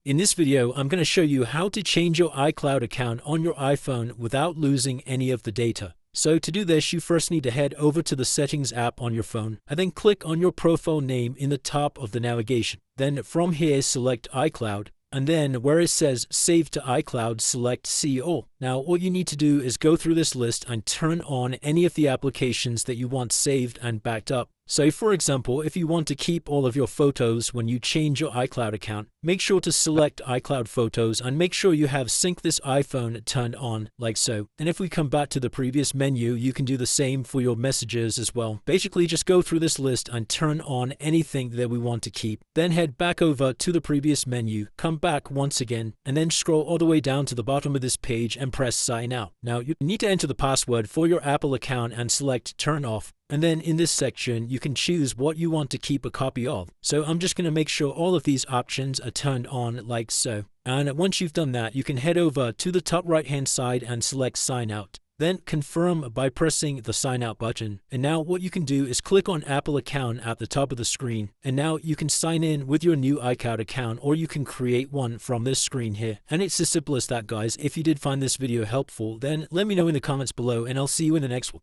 In this video, I'm going to show you how to change your iCloud account on your iPhone without losing any of the data. So to do this, you first need to head over to the Settings app on your phone and then click on your profile name in the top of the navigation. Then from here, select iCloud. And then where it says Save to iCloud, select See All. Now, all you need to do is go through this list and turn on any of the applications that you want saved and backed up. So for example, if you want to keep all of your photos when you change your iCloud account, make sure to select iCloud Photos and make sure you have Sync This iPhone turned on, like so. And if we come back to the previous menu, you can do the same for your messages as well. Basically, just go through this list and turn on anything that we want to keep. Then head back over to the previous menu, come back once again, and then scroll all the way down to the bottom of this page and press Sign Out. Now, you need to enter the password for your Apple account and select Turn Off. And then in this section, you can choose what you want to keep a copy of. So I'm just going to make sure all of these options are turned on like so. And once you've done that, you can head over to the top right hand side and select Sign Out. Then confirm by pressing the Sign Out button. And now what you can do is click on Apple account at the top of the screen. And now you can sign in with your new iCloud account, or you can create one from this screen here. And it's as simple as that, guys. If you did find this video helpful, then let me know in the comments below and I'll see you in the next one.